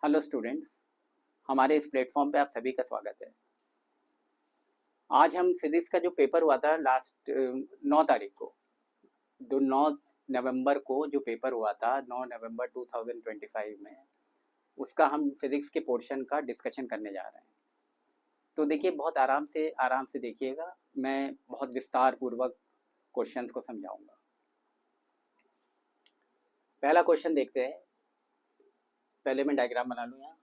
Hello students, हमारे इस platform पे आप सभी का स्वागत है। आज हम फिज़िक्स का जो पेपर हुआ था लास्ट 9 तारीख को, जो 9 नवंबर को जो पेपर हुआ था 9 नवंबर 2025 में, उसका हम फिज़िक्स के पोर्शन का डिस्कशन करने जा रहे हैं। तो देखिए, बहुत आराम से देखिएगा। मैं बहुत विस्तार पूर्वक क्वेश्चंस को समझाऊंगा। पहला क्वेश्चन देखते हैं। पहले मैं डायग्राम बना लूँ। यहाँ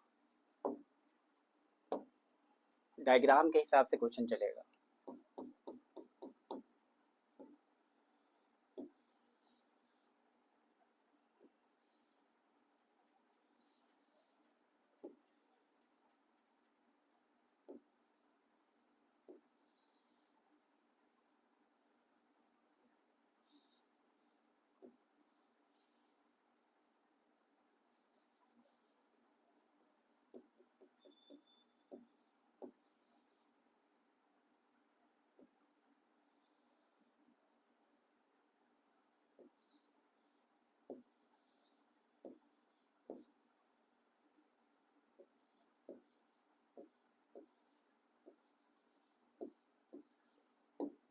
डायग्राम के हिसाब से क्वेश्चन चलेगा।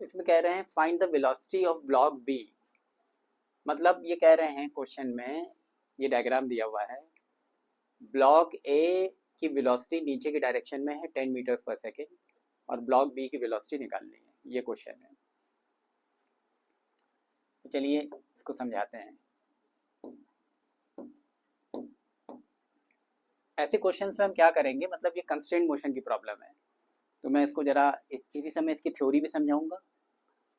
इसमें कह रहे हैं find the velocity of block B. मतलब ये कह रहे हैं क्वेश्चन में, ये डायग्राम दिया हुआ है, ब्लॉक ए की वेलोसिटी नीचे की डायरेक्शन में है 10 मीटर्स पर सेकेंड और ब्लॉक बी की वेलोसिटी निकालनी है। ये क्वेश्चन है। तो चलिए इसको समझाते हैं। ऐसे क्वेश्चंस में हम क्या करेंगे, मतलब ये कंस्ट्रेंट मोशन की प्रॉब्लम है, तो मैं इसको जरा इसी समय इसकी थ्योरी भी समझाऊंगा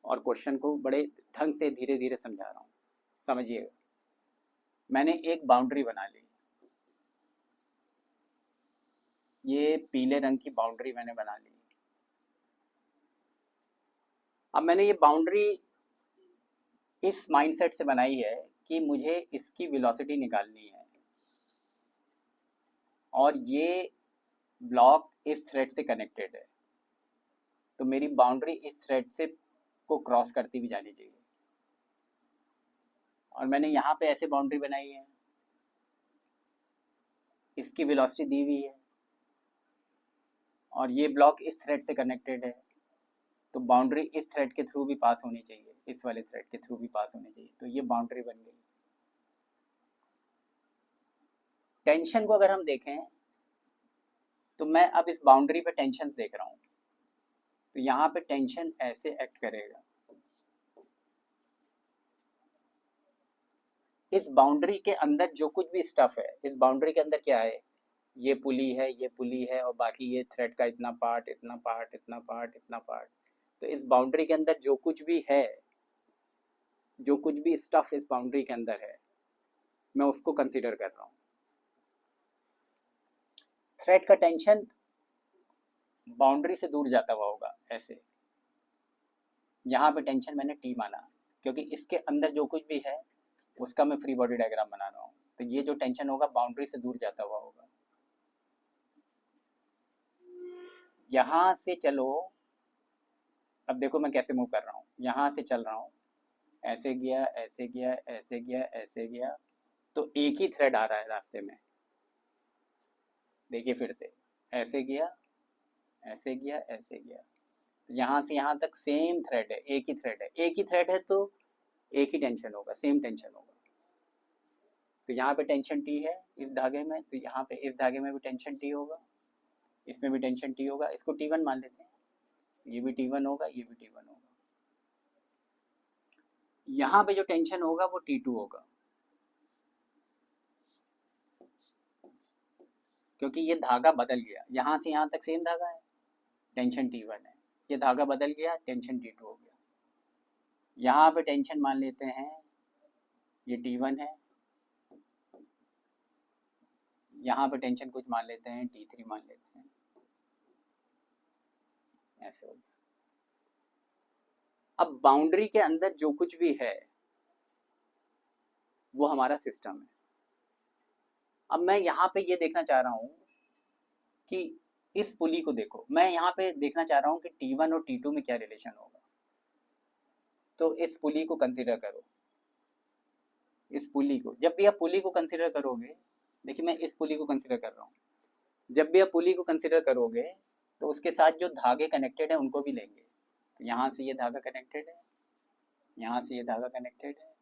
और क्वेश्चन को बड़े ढंग से धीरे धीरे समझा रहा हूँ। समझिएगा। मैंने एक बाउंड्री बना ली। ये पीले रंग की बाउंड्री मैंने बना ली। अब मैंने ये बाउंड्री इस माइंडसेट से बनाई है कि मुझे इसकी वेलोसिटी निकालनी है और ये ब्लॉक इस थ्रेड से कनेक्टेड है, तो मेरी बाउंड्री इस थ्रेड से को क्रॉस करती हुई जानी चाहिए। और मैंने यहाँ पे ऐसे बाउंड्री बनाई है, इसकी वेलोसिटी दी हुई है और ये ब्लॉक इस थ्रेड से कनेक्टेड है, तो बाउंड्री इस थ्रेड के थ्रू भी पास होनी चाहिए, इस वाले थ्रेड के थ्रू भी पास होनी चाहिए। तो ये बाउंड्री बन गई। टेंशन को अगर हम देखें तो मैं अब इस बाउंड्री पे टेंशन देख रहा हूँ, तो यहाँ पे टेंशन ऐसे एक्ट करेगा। इस बाउंड्री के अंदर जो कुछ भी स्टफ है, इस बाउंड्री के अंदर क्या है, ये पुली है, ये पुली है और बाकी ये थ्रेड का इतना पार्ट, इतना पार्ट, इतना पार्ट, इतना पार्ट। तो इस बाउंड्री के अंदर जो कुछ भी है, जो कुछ भी स्टफ इस बाउंड्री के अंदर है, मैं उसको कंसीडर कर रहा हूँ। थ्रेड का टेंशन बाउंड्री से दूर जाता हुआ होगा ऐसे। यहाँ पे टेंशन मैंने टी माना क्योंकि इसके अंदर जो कुछ भी है उसका मैं फ्री बॉडी डायग्राम बना रहा हूँ। तो ये जो टेंशन होगा बाउंड्री से दूर जाता हुआ होगा। यहाँ से चलो, अब देखो मैं कैसे मूव कर रहा हूँ। यहाँ से चल रहा हूँ, ऐसे गया, ऐसे गया, ऐसे गया, ऐसे गया, तो एक ही थ्रेड आ रहा है रास्ते में। देखिए फिर से, ऐसे गया, ऐसे गया, ऐसे गया, तो यहाँ से यहाँ तक सेम थ्रेड है, एक ही थ्रेड है। एक ही थ्रेड है तो एक ही टेंशन होगा, सेम टेंशन होगा। तो यहाँ पे टेंशन टी है इस धागे में, तो यहाँ पे इस धागे में भी टेंशन टी होगा, इसमें भी टेंशन टी होगा। इसको T1 मान लेते हैं, ये भी T1 होगा, ये भी T1 होगा। यहाँ पे जो टेंशन होगा वो T2 होगा, क्योंकि ये धागा बदल गया। यहाँ से यहाँ तक सेम धागा है, टेंशन T1 है। ये धागा बदल गया, टेंशन T2 हो गया। यहाँ पे टेंशन मान लेते हैं ये T1 है, यहाँ पे टेंशन कुछ मान लेते हैं T3 मान लेते हैं, ऐसे हो गया। अब बाउंड्री के अंदर जो कुछ भी है वो हमारा सिस्टम है। अब मैं यहाँ पे ये देखना चाह रहा हूँ कि इस पुली को देखो, मैं यहाँ पे देखना चाह रहा हूँ कि T1 और T2 में क्या रिलेशन होगा। तो इस पुली को कंसीडर करो। इस पुली को, जब भी आप पुली को कंसीडर करोगे, देखिए मैं इस पुली को कंसिडर कर रहा हूँ। जब भी आप पुली को कंसिडर करोगे तो उसके साथ जो धागे कनेक्टेड हैं उनको भी लेंगे। तो यहाँ से ये धागा कनेक्टेड है, यहाँ से ये धागा कनेक्टेड है,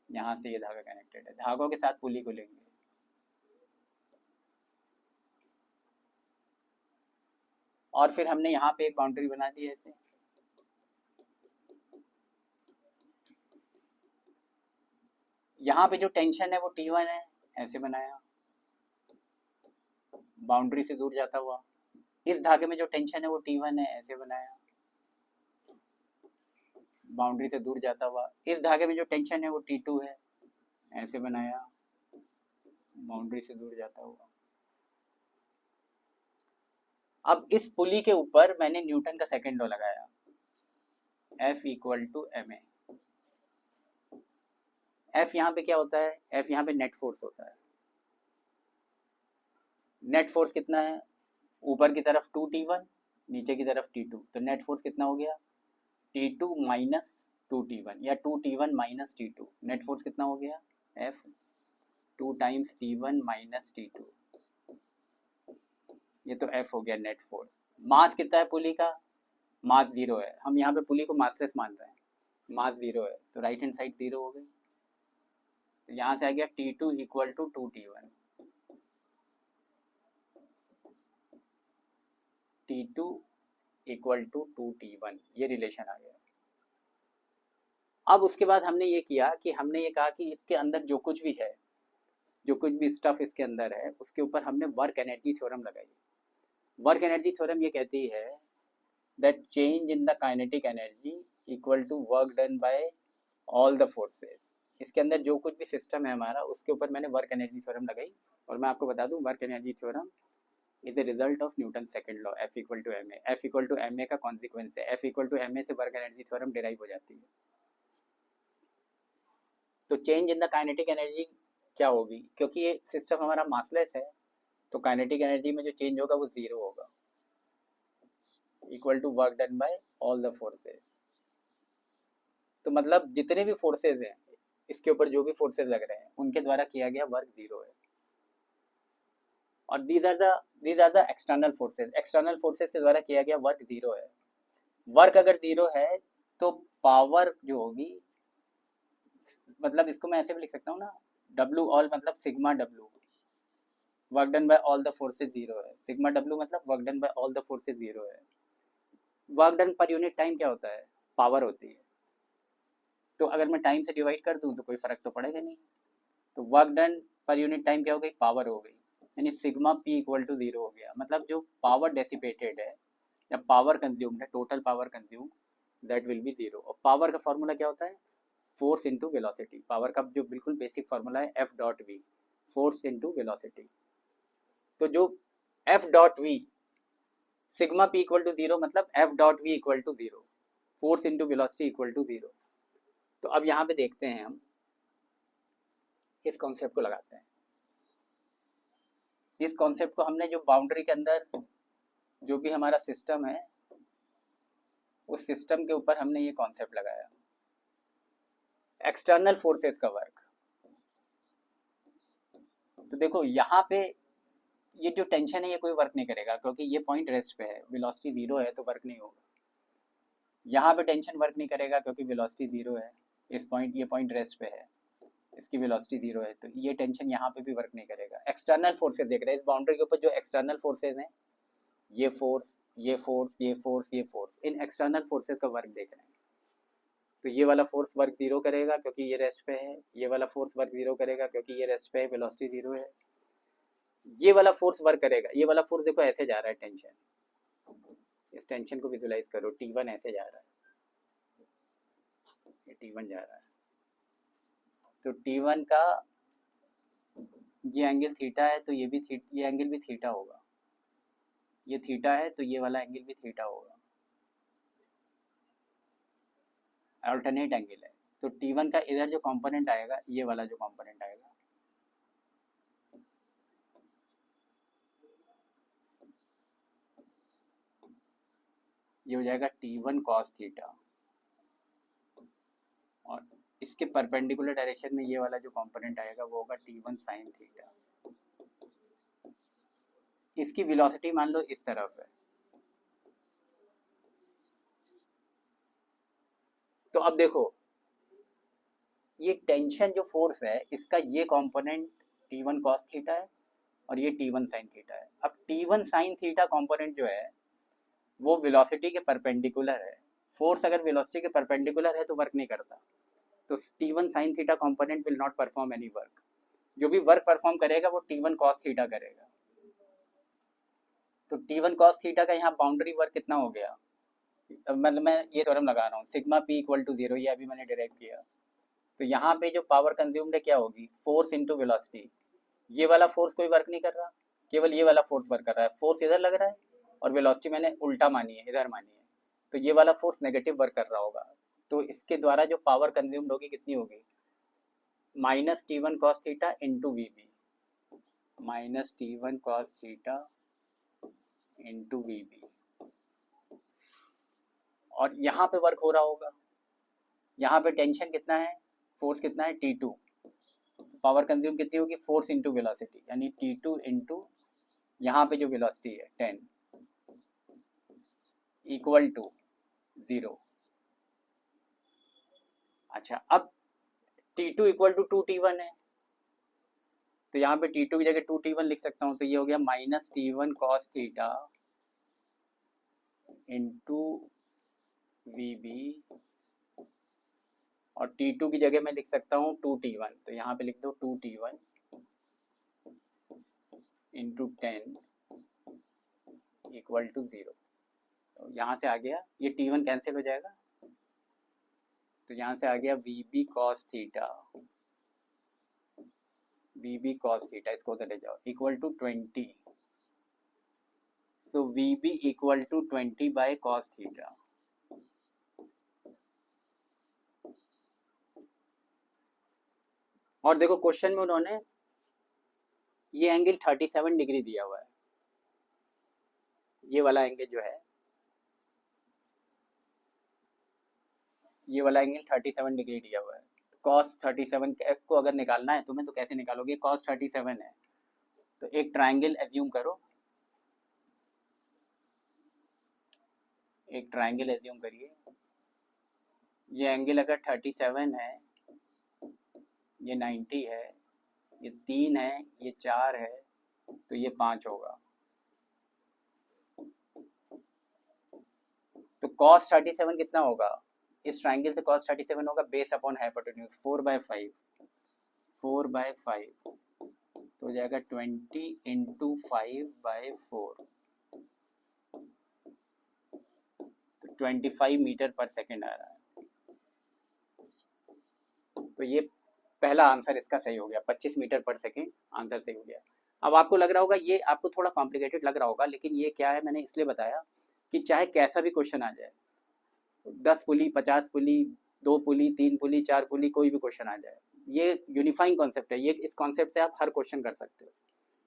यहाँ से ये धागा कनेक्टेड है, धागों के साथ पुली को लेंगे। और फिर हमने यहाँ पे एक बाउंड्री बना दी ऐसे, यहाँ पे जो टेंशन है वो T1 है, ऐसे बनाया, बाउंड्री से दूर जाता हुआ। इस धागे में जो टेंशन है वो T1 है, ऐसे बनाया, बाउंड्री से दूर जाता हुआ। इस धागे में जो टेंशन है वो T2 है, ऐसे बनाया, बाउंड्री से दूर जाता हुआ। अब इस पुली के ऊपर मैंने न्यूटन का सेकंड लॉ लगाया, F equal to ma। F यहाँ पे क्या होता है? F यहाँ पे नेट फोर्स होता है। नेट फोर्स कितना है? ऊपर की तरफ 2T1, नीचे की तरफ T2, तो नेट फोर्स कितना हो गया? T2 माइनस 2T1 या 2T1 minus T2। Net force कितना हो गया? F 2 times T1 minus T2, ये तो F हो गया नेट फोर्स। मास कितना है पुली का? मास 0 है। हम यहाँ पे पुली को मासलेस मान रहे हैं, मास 0 है, तो राइट हैंड साइड 0 हो गई। तो यहाँ से आ गया T2 equal to 2T1, T2 equal to 2T1, ये रिलेशन आ गया। अब उसके बाद हमने ये किया कि हमने ये कहा कि इसके अंदर जो कुछ भी है, जो कुछ भी स्टफ इसके अंदर है, उसके ऊपर हमने वर्क एनर्जी थ्योरम लगाई। वर्क एनर्जी थ्योरम ये कहती है that change in the kinetic energy equal to work done by all the forces. इसके अंदर जो कुछ भी सिस्टम है हमारा, उसके ऊपर मैंने वर्क एनर्जी थ्योरम लगाई। और मैं आपको बता दूं, work energy theorem is a result of Newton second law, F equal to ma। F equal to ma का कॉन्सिक्वेंस है, F इक्वल टू ma से वर्क एनर्जी थ्योरम डिराइव हो जाती है। तो change in the kinetic energy क्या होगी? क्योंकि ये सिस्टम हमारा मासलेस है, तो काइनेटिक एनर्जी में जो चेंज होगा वो 0 होगा, equal to work done by all the forces. तो मतलब जितने भी फोर्सेज हैं, इसके ऊपर जो भी फोर्सेज लग रहे हैं, उनके द्वारा किया गया वर्क 0 है। और these are the external forces. External forces के द्वारा किया गया वर्क 0 है। वर्क अगर 0 है तो पावर जो होगी, मतलब इसको मैं ऐसे भी लिख सकता हूँ ना, W ऑल मतलब sigma W, work done by all the forces 0 है। सिग्मा W मतलब work done by all the forces 0 है। Work done per unit time क्या होता है? पावर होती है। तो अगर मैं टाइम से डिवाइड कर दूं तो कोई फर्क तो पड़ेगा नहीं। तो work done per unit time क्या हो गई? पावर हो गई, यानी सिग्मा P इक्वल टू 0 हो गया। मतलब जो पावर डेसिपेटेड है या पावर कंज्यूम्ड है, total power consume, that will be 0। और पावर का फॉर्मूला क्या होता है? Force into velocity. पावर का जो बिल्कुल बेसिक फॉर्मूला है F dot V, force into velocity. तो जो F dot V, sigma P equal to 0 मतलब F dot V equal to 0, force into velocity equal to 0। तो अब यहाँ पे देखते हैं, हम इस कॉन्सेप्ट को लगाते हैं। इस कॉन्सेप्ट को हमने जो बाउंड्री के अंदर जो भी हमारा सिस्टम है, उस सिस्टम के ऊपर हमने ये कॉन्सेप्ट लगाया, एक्सटर्नल फोर्सेस का वर्क। तो देखो यहाँ पे ये जो टेंशन है ये कोई वर्क नहीं करेगा, क्योंकि ये पॉइंट रेस्ट पे है, वेलोसिटी 0 है, तो वर्क नहीं होगा। यहाँ पे टेंशन वर्क नहीं करेगा क्योंकि वेलोसिटी 0 है, इस पॉइंट, ये पॉइंट रेस्ट पे है, इसकी वेलोसिटी 0 है, तो ये टेंशन यहाँ पे भी वर्क नहीं करेगा। एक्सटर्नल फोर्सेस देख रहे हैं इस बाउंड्री के ऊपर, जो एक्सटर्नल फोर्सेस हैं, ये फोर्स, ये फोर्स, ये फोर्स, ये फोर्स, इन एक्सटर्नल फोर्सेस का वर्क देख रहे हैं। तो ये वाला फोर्स वर्क 0 करेगा क्योंकि ये रेस्ट पे है, ये वाला फोर्स वर्क 0 करेगा क्योंकि ये रेस्ट पे है, वेलोसिटी 0 है। ये वाला फोर्स वर्क करेगा, ये वाला फोर्स देखो ऐसे जा रहा है टेंशन, इस टेंशन को विजुलाइज करो, T1 ऐसे जा रहा है, ये T1 जा रहा है। तो T1 का ये एंगल थीटा है, तो ये एंगल भी थीटा होगा। ये थीटा है तो ये वाला एंगल भी थीटा होगा, अल्टरनेट एंगल है। तो T1 का इधर जो कंपोनेंट आएगा, ये वाला जो कंपोनेंट आएगा, ये हो जाएगा T1 cos थीटा, और इसके परपेंडिकुलर डायरेक्शन में ये वाला जो कंपोनेंट आएगा वो होगा T1 sin थीटा। इसकी वेलोसिटी मान लो इस तरफ है, तो अब देखो ये टेंशन जो फोर्स है इसका ये कंपोनेंट T1 cos थीटा है और ये T1 sin थीटा है। अब T1 sin थीटा कंपोनेंट जो है वो वेलोसिटी के परपेंडिकुलर है। फोर्स अगर वेलोसिटी के परपेंडिकुलर है तो वर्क नहीं करता, तो T1 sin theta component will not perform any work. जो भी वर्क परफॉर्म करेगा वो T1 cos थीटा करेगा। तो T1 cos थीटा का यहाँ बाउंड्री वर्क कितना हो गया, मतलब मैं ये थ्योरम लगा रहा हूँ, सिग्मा P इक्वल टू 0, ये अभी मैंने डिराइव किया। तो यहाँ पे जो पावर कंज्यूम्ड है क्या होगी, फोर्स इंटू वेलोसिटी। ये वाला फोर्स कोई वर्क नहीं कर रहा, केवल ये वाला फोर्स वर्क कर रहा है। फोर्स इधर लग रहा है और वेलोसिटी मैंने उल्टा मानी है, इधर मानी है, तो ये वाला फोर्स नेगेटिव वर्क कर रहा होगा। तो इसके द्वारा जो पावर कंज्यूम्ड होगी कितनी होगी, minus T1 cos theta into V B, minus T1 cos theta into V B. और यहाँ पे वर्क हो रहा होगा, यहाँ पे टेंशन कितना है, फोर्स कितना है T2, पावर कंज्यूम कितनी होगी, फोर्स इंटू वेलोसिटी, यानी T2 इंटू यहाँ पे जो वेलोसिटी है 10 इक्वल टू 0। अच्छा, अब T2 इक्वल टू 2T1 है, तो यहाँ पे T2 की जगह 2T1 लिख सकता हूँ, तो ये हो गया minus T1 cos theta into V B, और T2 की जगह मैं लिख सकता हूँ 2T1, तो यहाँ पे लिख दो 2T1 इंटू 10 इक्वल टू 0। तो यहाँ से आ गया, ये T1 कैंसिल हो जाएगा, तो यहाँ से आ गया V B cos theta, V B cos theta, इसको उधर ले जाओ, equal to 20। So V B equal to 20 by cos theta. और देखो क्वेश्चन में उन्होंने ये एंगल 37 डिग्री दिया हुआ है, ये वाला एंगल जो है, ये वाला एंगल 37 डिग्री दिया हुआ है। cos 37 को अगर निकालना है तुम्हें तो कैसे निकालोगे, cos 37 है तो एक ट्रायंगल एज्यूम करो, एक ट्रायंगल एज्यूम करिए। ये एंगल अगर 37 है, ये 90 है, ये 3 है, ये 4 है, तो ये 5 होगा। तो cos 37 कितना होगा, इस ट्रायंगल से cos 37 होगा बेस अपॉन हाइपोटेन्यूज 4/5, 4/5, तो हो जाएगा 20 इंटू 5/4, तो 25 मीटर पर सेकेंड आ रहा है। तो ये पहला आंसर इसका सही हो गया, 25 मीटर पर सेकेंड आंसर सही हो गया। अब आपको लग रहा होगा, ये आपको थोड़ा कॉम्प्लिकेटेड लग रहा होगा, लेकिन ये क्या है, मैंने इसलिए बताया कि चाहे कैसा भी क्वेश्चन आ जाए, 10 पुली, 50 पुली, 2 पुली, 3 पुली, 4 पुली, कोई भी क्वेश्चन आ जाए, ये यूनिफाइंग कॉन्सेप्ट है। ये इस कॉन्सेप्ट से आप हर क्वेश्चन कर सकते हो।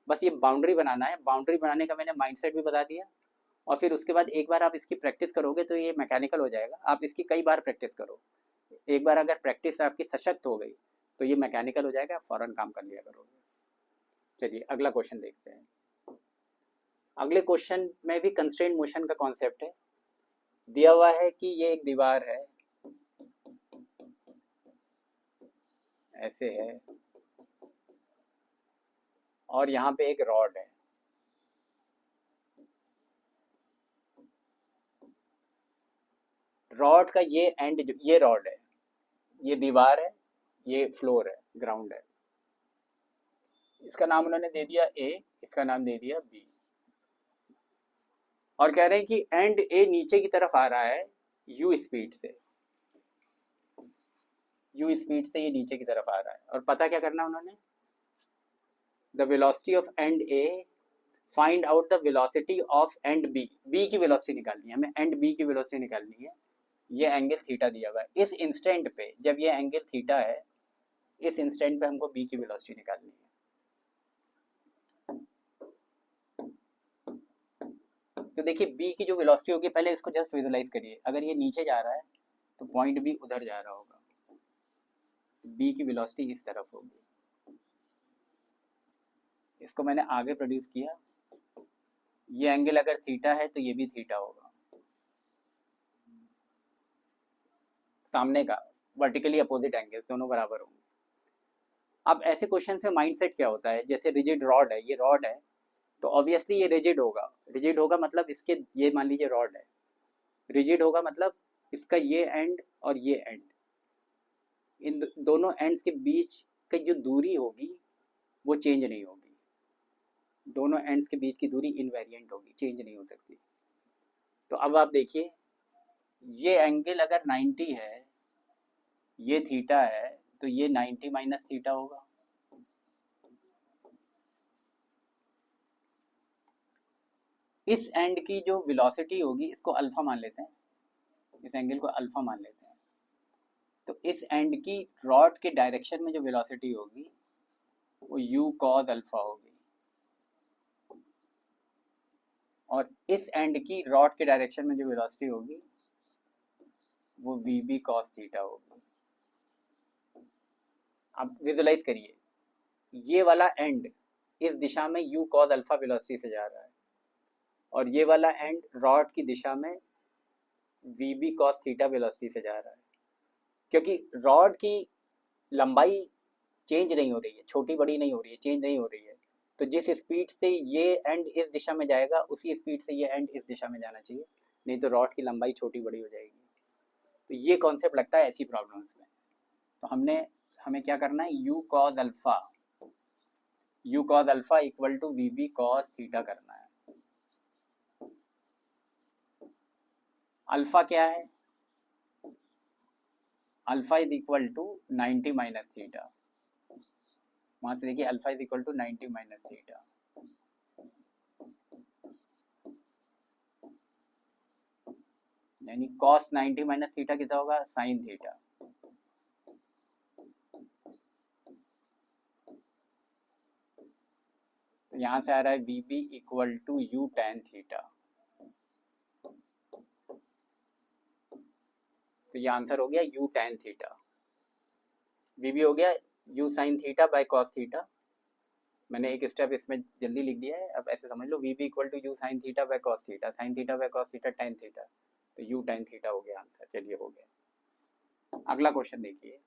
बस ये बाउंड्री बनाना है, बाउंड्री बनाने का मैंने माइंडसेट भी बता दिया, और फिर उसके बाद एक बार आप इसकी प्रैक्टिस करोगे तो ये मैकेनिकल हो जाएगा। आप इसकी कई बार प्रैक्टिस करो, एक बार अगर प्रैक्टिस आपकी सशक्त हो गई तो ये मैकेनिकल हो जाएगा, आप फौरन काम कर लिया करोगे। चलिए अगला क्वेश्चन देखते हैं। अगले क्वेश्चन में भी कंस्ट्रेंट मोशन का कॉन्सेप्ट है। दिया हुआ है कि ये एक दीवार है, ऐसे है, और यहाँ पे एक रॉड है, रॉड का ये एंड, ये रॉड है, ये दीवार है, ये फ्लोर है, ग्राउंड है। इसका नाम उन्होंने दे दिया ए, इसका नाम दे दिया बी, और कह रहे हैं कि एंड ए नीचे की तरफ आ रहा है यू स्पीड से, यू स्पीड से ये नीचे की तरफ आ रहा है। और पता क्या करना उन्होंने, the velocity of end A, find out the velocity of end B, B की वेलोसिटी निकालनी है हमें, एंड बी की वेलोसिटी निकालनी है। ये एंगल थीटा दिया हुआ है, इस इंस्टेंट पे जब ये एंगल थीटा है, इस इंस्टेंट पे हमको बी की वेलोसिटी निकालनी है। तो देखिए बी की जो वेलोसिटी होगी, पहले इसको जस्ट विजुलाइज करिए, अगर ये नीचे जा रहा है तो पॉइंट बी उधर जा रहा होगा, बी की वेलोसिटी इस तरफ होगी। इसको मैंने आगे प्रोड्यूस किया, ये एंगल अगर थीटा है तो ये भी थीटा होगा, सामने का वर्टिकली अपोजिट एंगल्स दोनों बराबर होंगे। अब ऐसे क्वेश्चन में माइंडसेट क्या होता है, जैसे रिजिड रॉड है, ये रॉड है तो ऑब्वियसली ये रिजिड होगा। रिजिड होगा मतलब इसके, ये मान लीजिए रॉड है, रिजिड होगा मतलब इसका ये एंड और ये एंड, इन दोनों एंड्स के बीच की जो दूरी होगी वो चेंज नहीं होगी। दोनों एंड्स के बीच की दूरी इनवेरिएंट होगी, चेंज नहीं हो सकती। तो अब आप देखिए, ये एंगल अगर 90 है, ये थीटा है, तो ये 90 माइनस थीटा होगा। इस एंड की जो वेलोसिटी होगी, इसको अल्फा मान लेते हैं, इस एंगल को अल्फा मान लेते हैं। तो इस एंड की रॉड के डायरेक्शन में जो वेलोसिटी होगी वो u cos अल्फा होगी, और इस एंड की रॉड के डायरेक्शन में जो वेलोसिटी होगी वो vb cos थीटा होगी। अब विजुलाइज करिए, ये वाला एंड इस दिशा में u cos अल्फा वेलोसिटी से जा रहा है, और ये वाला एंड रॉड की दिशा में vb cos थीटा वेलोसिटी से जा रहा है। क्योंकि रॉड की लंबाई चेंज नहीं हो रही है, छोटी बड़ी नहीं हो रही है, चेंज नहीं हो रही है, तो जिस स्पीड से ये एंड इस दिशा में जाएगा उसी स्पीड से ये एंड इस दिशा में जाना चाहिए, नहीं तो रॉड की लंबाई छोटी बड़ी हो जाएगी। तो ये कॉन्सेप्ट लगता है ऐसी प्रॉब्लम्स में। तो हमें क्या करना है, u cos alpha equal to vb cos theta करना है। अल्फा क्या है, alpha is equal to 90 minus theta. वहां से देखिए alpha is equal to 90 minus theta, यानी cos 90 माइनस थीटा कितना होगा, साइन थीटा। तो यहां से आ रहा है vb equal to u tan theta. तो ये आंसर हो गया u tan थीटा, vb हो गया u sin theta by cos theta. मैंने एक स्टेप इसमें जल्दी लिख दिया है, अब ऐसे समझ लो, vb equal to u sin theta by cos theta, sin theta by cos theta tan theta, तो u tan थीटा हो गया आंसर। चलिए हो गया। अगला क्वेश्चन देखिए,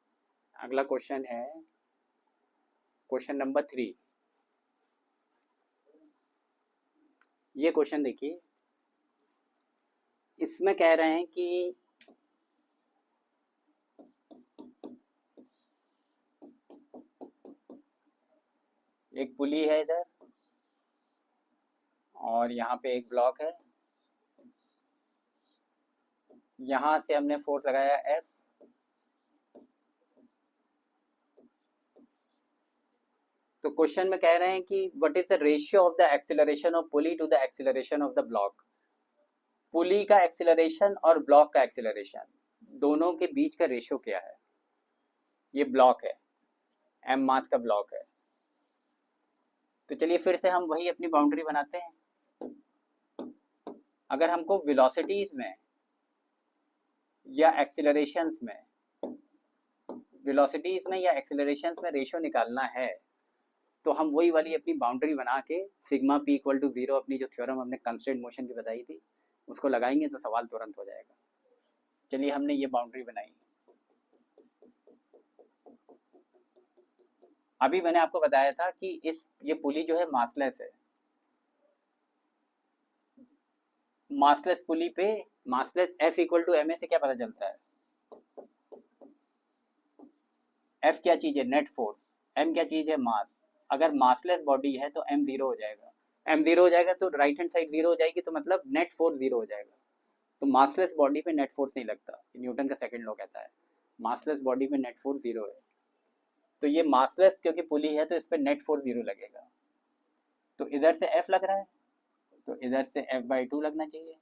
अगला क्वेश्चन है क्वेश्चन नंबर 3। ये क्वेश्चन देखिए, इसमें कह रहे हैं कि एक पुली है इधर, और यहाँ पे एक ब्लॉक है, यहाँ से हमने फोर्स लगाया F, तो क्वेश्चन में कह रहे हैं कि what is the ratio of the acceleration of pulley to the acceleration of the block. Pulley का एक्सीलरेशन और ब्लॉक का एक्सीलरेशन दोनों के बीच का रेशियो क्या है। ये ब्लॉक है, m मास का ब्लॉक है। तो चलिए फिर से हम वही अपनी बाउंड्री बनाते हैं। अगर हमको वेलोसिटीज में या एक्सीलरेशंस में, वेलोसिटीज में या एक्सीलरेशंस में रेशियो निकालना है, तो हम वही वाली अपनी बाउंड्री बना के सिग्मा p इक्वल टू 0, अपनी जो थ्योरम हमने कंस्टेंट मोशन की बताई थी उसको लगाएंगे तो सवाल तुरंत हो जाएगा। चलिए हमने ये बाउंड्री बनाई। अभी मैंने आपको बताया था कि ये पुली जो है मासलेस है। मासलेस पुली पे massless F equal to ma से क्या पता चलता है, F क्या चीज है, नेट फोर्स, m क्या चीज है, मास। अगर मासलेस बॉडी है तो m जीरो हो जाएगा, m जीरो हो जाएगा तो राइट हैंड साइड जीरो हो जाएगी, तो मतलब नेट फोर्स जीरो हो जाएगा। तो मासलेस बॉडी पे नेट फोर्स नहीं लगता, न्यूटन का सेकंड लॉ कहता है मासलेस बॉडी पे नेट फोर्स जीरो है। तो ये मासलेस क्योंकि पुली है तो इस पर नेट फोर्स जीरो लगेगा। तो इधर से F लग रहा है तो इधर से F/2 लगना चाहिए,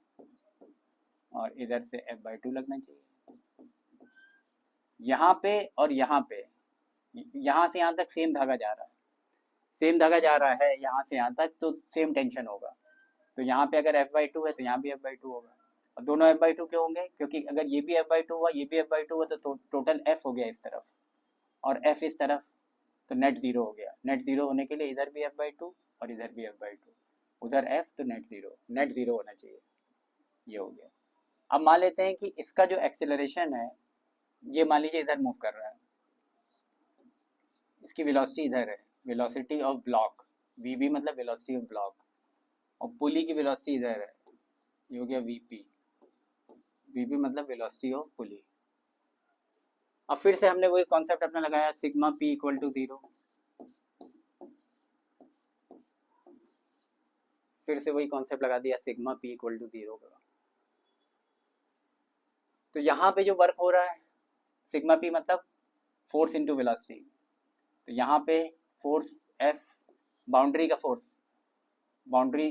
और इधर से F/2 लगना चाहिए। यहाँ पे और यहाँ पे, यहाँ से यहाँ तक सेम धागा जा रहा है, सेम धागा जा रहा है यहाँ से यहाँ तक, तो सेम टेंशन होगा। तो यहाँ पे अगर F/2 है तो यहाँ भी F/2 होगा, और दोनों F/2 क्यों होंगे, क्योंकि अगर ये भी F/2 हुआ, ये भी F/2 हुआ, तो टोटल F हो गया इस तरफ और F इस तरफ, तो नेट जीरो हो गया। नेट जीरो होने के लिए इधर भी F/2 और इधर भी F/2, उधर एफ तो नेट ज़ीरो होना चाहिए। ये हो गया। अब मान लेते हैं कि इसका जो एक्सेलरेशन है ये मान लीजिए इधर मूव कर रहा है, इसकी वेलोसिटी इधर है, velocity of block, V B मतलब वेलोसिटी ऑफ ब्लॉक, और पुली की वेलोसिटी इधर है, ये हो गया वी पी, वी पी मतलब वेलोसिटी ऑफ पुली। अब फिर से हमने वही कॉन्सेप्ट अपना लगाया, सिग्मा पी इक्वल टू 0, फिर से वही कॉन्सेप्ट लगा दिया, सिग्मा पी इक्वल टू 0 का। तो यहाँ पे जो वर्क हो रहा है सिग्मा पी मतलब फोर्स इनटू वेलोसिटी, तो यहाँ पे फोर्स एफ, बाउंड्री का force, boundary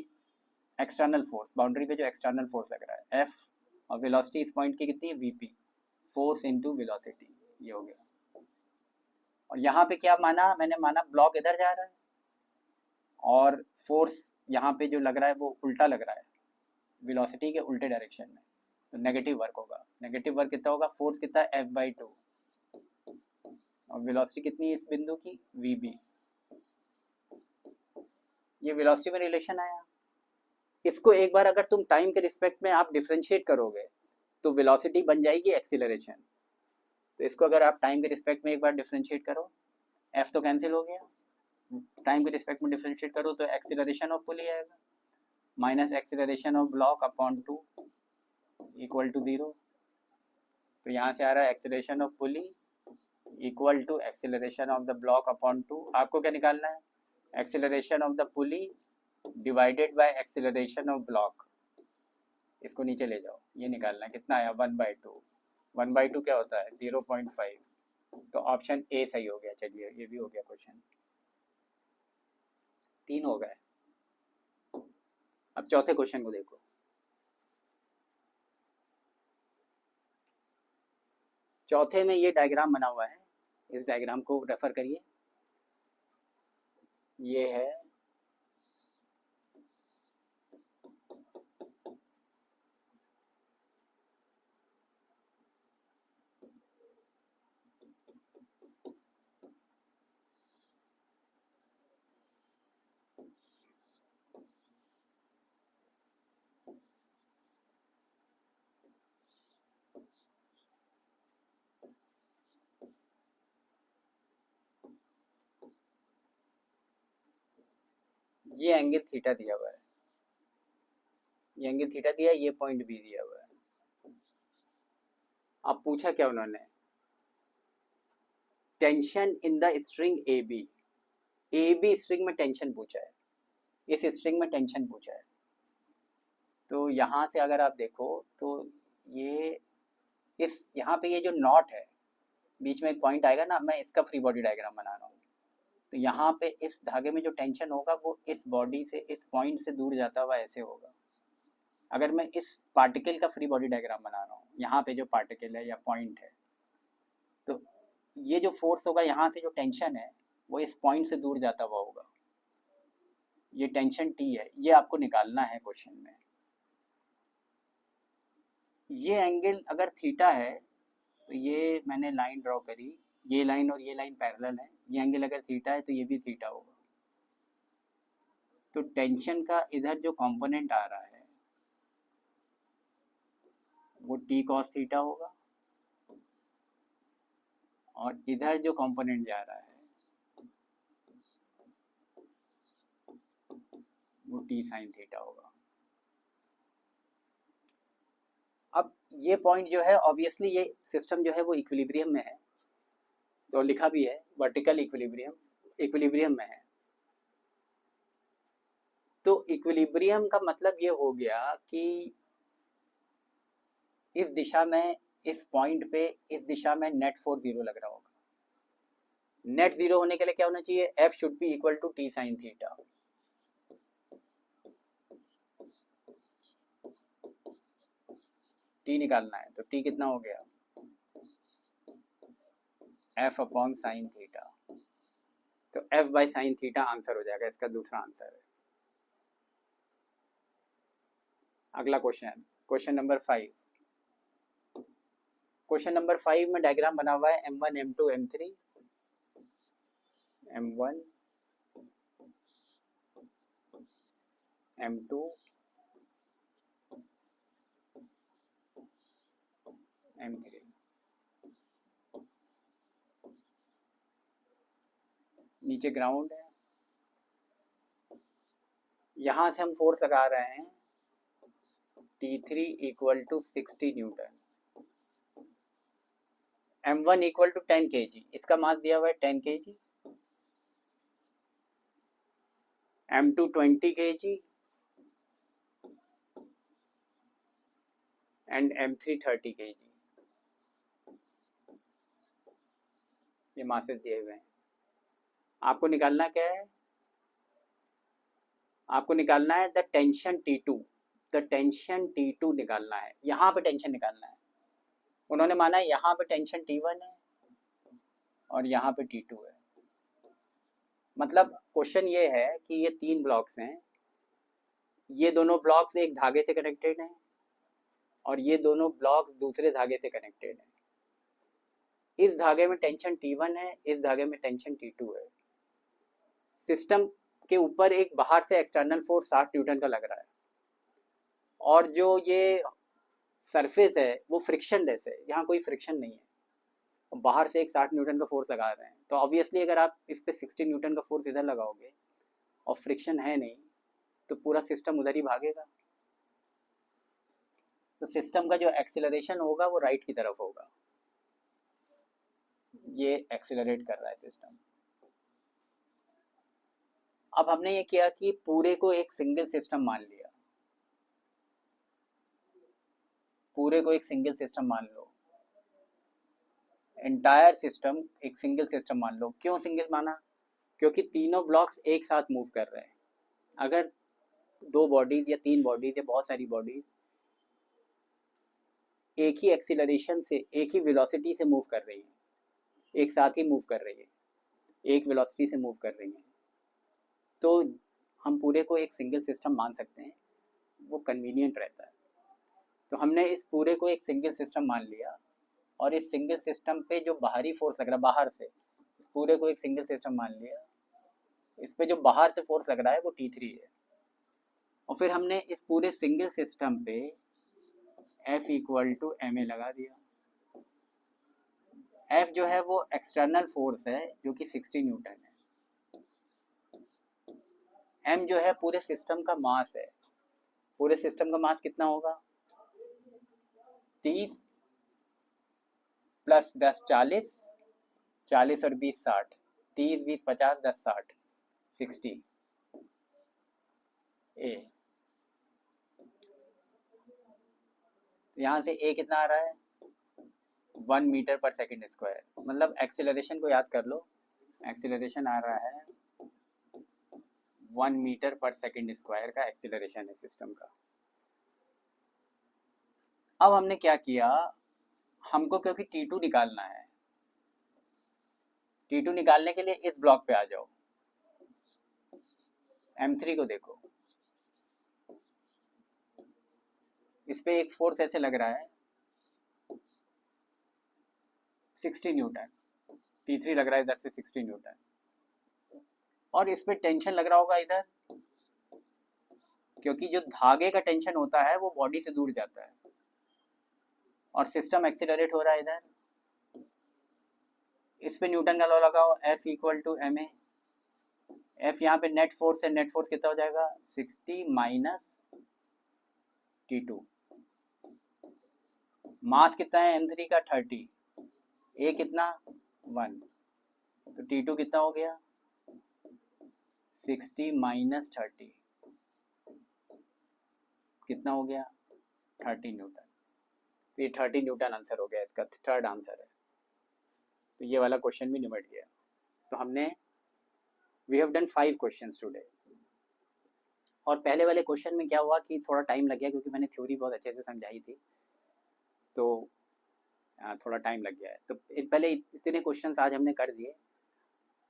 external force, boundary पे जो एक्सटर्नल फोर्स लग रहा है एफ, और वेलोसिटी इस पॉइंट की कितनी है वीपी, फोर्स इनटू वेलोसिटी, ये हो गया। और यहाँ पे क्या माना मैंने, माना ब्लॉक इधर जा रहा है और फोर्स यहाँ पे जो लग रहा है वो उल्टा लग रहा है, वेलोसिटी के उल्टे डायरेक्शन में, तो नेगेटिव वर्क होगा। नेगेटिव वर्क कितना होगा, फोर्स कितना है F/2, और वेलोसिटी कितनी है इस बिंदु की VB। ये वेलोसिटी में रिलेशन आया। इसको एक बार अगर तुम टाइम के रिस्पेक्ट में आप डिफ्रेंशिएट करोगे तो वेलोसिटी बन जाएगी एक्सीलरेशन। तो इसको अगर आप टाइम के रिस्पेक्ट में एक बार डिफ्रेंशिएट करो, F तो कैंसिल हो गया, टाइम के रिस्पेक्ट में डिफ्रेंशिएट करो तो एक्सीलरेशन ऑफ पुली आएगा, minus acceleration of block upon 2 equal to 0। तो यहाँ से आ रहा है acceleration of pulley equal to acceleration of the block upon 2। आपको क्या निकालना है, acceleration of the pulley divided by acceleration of block, इसको नीचे ले जाओ, ये निकालना है, कितना आया 1/2। 1/2 क्या होता है 0.5, तो ऑप्शन ए सही हो गया। चलिए ये भी हो गया क्वेश्चन, 3 हो गए। अब चौथे क्वेश्चन को देखो। चौथे में ये डायग्राम बना हुआ है, इस डायग्राम को रेफर करिए। ये है ये एंगल थीटा दिया हुआ है, ये एंगल थीटा दिया है, ये पॉइंट बी दिया हुआ है। अब पूछा क्या उन्होंने, tension in the string A B string में टेंशन पूछा है, इस स्ट्रिंग में टेंशन पूछा है। तो यहाँ से अगर आप देखो तो ये इस यहाँ पे ये जो नॉट है बीच में एक पॉइंट आएगा ना, मैं इसका फ्री बॉडी डायग्राम बना रहा हूँ, तो यहाँ पे इस धागे में जो टेंशन होगा वो इस बॉडी से, इस पॉइंट से दूर जाता हुआ ऐसे होगा। अगर मैं इस पार्टिकल का फ्री बॉडी डायग्राम बना रहा हूँ, यहाँ पे जो पार्टिकल है या पॉइंट है, तो ये जो फोर्स होगा, यहाँ से जो टेंशन है वो इस पॉइंट से दूर जाता हुआ होगा, ये टेंशन टी है, ये आपको निकालना है क्वेश्चन में। ये एंगल अगर थीटा है तो ये मैंने लाइन ड्रॉ करी, ये लाइन और ये लाइन पैरेलल है, ये एंगल अगर थीटा है तो ये भी थीटा होगा। तो टेंशन का इधर जो कंपोनेंट आ रहा है वो टी कॉस थीटा होगा, और इधर जो कंपोनेंट जा रहा है वो टी साइन थीटा होगा। अब ये पॉइंट जो है, ऑब्वियसली ये सिस्टम जो है वो इक्विलिब्रियम में है, तो लिखा भी है वर्टिकल इक्विलिब्रियम, इक्विलिब्रियम में है। तो इक्विलिब्रियम का मतलब ये हो गया कि इस दिशा में, इस पॉइंट पे इस दिशा में नेट फोर्स 0 लग रहा होगा। नेट 0 होने के लिए क्या होना चाहिए, F should be equal to T sine theta. T निकालना है तो टी कितना हो गया, F अपॉन साइन थीटा। तो F by sine theta answer हो जाएगा, इसका दूसरा आंसर है। अगला question, question number 5। Question number 5 में डायग्राम बना हुआ है M1 M2 M3, M1 M2 M3, नीचे ग्राउंड है, यहाँ से हम फोर्स लगा रहे हैं T3 equal to 60 Newton, M1 equal to 10 kg, इसका मास दिया हुआ है 10 kg, M2 20 kg and M3 30 kg, ये मासेस दिए हुए हैं। आपको निकालना क्या है, आपको निकालना है the tension T2, the tension T2 निकालना है, यहाँ पे टेंशन निकालना है। उन्होंने माना है यहाँ पे टेंशन T1 है और यहाँ पे T2 है। मतलब क्वेश्चन ये है कि ये 3 ब्लॉक्स हैं, ये दोनों ब्लॉक्स एक धागे से कनेक्टेड हैं और ये दोनों ब्लॉक्स दूसरे धागे से कनेक्टेड हैं। इस धागे में टेंशन T1 है, इस धागे में टेंशन T2 है। सिस्टम के ऊपर एक बाहर से एक्सटर्नल फोर्स 60 न्यूटन का लग रहा है और जो ये सरफेस है वो फ्रिक्शन लेस है, यहाँ कोई फ्रिक्शन नहीं है। बाहर से एक 60 न्यूटन का फोर्स लगा रहे हैं, तो ऑब्वियसली अगर आप इस पे 60 न्यूटन का फोर्स इधर लगाओगे और फ्रिक्शन है नहीं तो पूरा सिस्टम उधर ही भागेगा। तो सिस्टम का जो एक्सीलरेशन होगा वो राइट की तरफ होगा, ये एक्सीलरेट कर रहा है सिस्टम। अब हमने ये किया कि पूरे को एक सिंगल सिस्टम मान लिया, पूरे को एक सिंगल सिस्टम मान लो, एंटायर सिस्टम एक सिंगल सिस्टम मान लो। क्यों सिंगल माना? क्योंकि तीनों ब्लॉक्स एक साथ मूव कर रहे हैं। अगर 2 बॉडीज या 3 बॉडीज या बहुत सारी बॉडीज एक ही एक्सीलरेशन से, एक ही वेलोसिटी से मूव कर रही हैं, एक साथ ही मूव कर रही है, एक वेलोसिटी से मूव कर रही हैं, तो हम पूरे को एक सिंगल सिस्टम मान सकते हैं, वो कन्वीनियंट रहता है। तो हमने इस पूरे को एक सिंगल सिस्टम मान लिया और इस सिंगल सिस्टम पे जो बाहरी फोर्स लग रहा है बाहर से, इस पूरे को एक सिंगल सिस्टम मान लिया। इस पे जो बाहर से फोर्स लग रहा है वो T3 है और फिर हमने इस पूरे सिंगल सिस्टम पे F इक्वल टू ma लगा दिया। F जो है वो एक्सटर्नल फोर्स है जो कि 60 न्यूटन है। m जो है पूरे सिस्टम का मास है। पूरे सिस्टम का मास कितना होगा? 30 प्लस 10 40, 40 और 20 60, 30 20 50 10 60, 60 ए। यहाँ से a कितना आ रहा है? 1 मीटर पर सेकेंड स्क्वायर। मतलब एक्सीलरेशन को याद कर लो, एक्सीलरेशन आ रहा है 1 मीटर पर सेकेंड स्क्वायर का एक्सीलरेशन है सिस्टम का। अब हमने क्या किया, हमको क्योंकि T2 निकालना है, T2 निकालने के लिए इस ब्लॉक पे आ जाओ, M3 को देखो, इस पे एक फोर्स ऐसे लग रहा है 60 न्यूटन, T3 लग रहा है इधर से 60 न्यूटन और इस पे टेंशन लग रहा होगा इधर, क्योंकि जो धागे का टेंशन होता है वो बॉडी से दूर जाता है और सिस्टम एक्सीलरेट हो रहा है इधर। इस पे न्यूटन का लॉ लगाओ, F equal to ma। F यहाँ पे नेट फोर्स है, नेट फोर्स कितना हो जाएगा? 60 माइनस T2। मास कितना है M3 का? 30, A कितना? 1, तो T2 कितना हो गया? 60 माइनस 30 कितना हो गया? 30 न्यूटन। तो ये 30 न्यूटन आंसर हो गया, इसका थर्ड आंसर है। तो ये वाला क्वेश्चन भी निपट गया। तो हमने we have done 5 questions today. और पहले वाले क्वेश्चन में क्या हुआ कि थोड़ा टाइम लग गया क्योंकि मैंने थ्योरी बहुत अच्छे से समझाई थी, तो थोड़ा टाइम लग गया है। तो पहले इतने क्वेश्चंस आज हमने कर दिए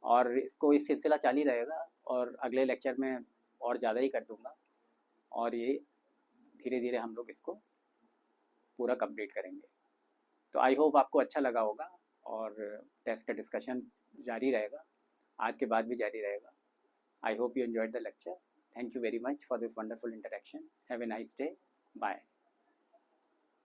और इसको इस सिलसिला जारी रहेगा और अगले लेक्चर में और ज़्यादा ही कर दूँगा और ये धीरे धीरे हम लोग इसको पूरा कंप्लीट करेंगे। तो आई होप आपको अच्छा लगा होगा और टेस्ट का डिस्कशन जारी रहेगा, आज के बाद भी जारी रहेगा। I hope you enjoyed the lecture. Thank you very much for this wonderful interaction. Have a nice day. Bye.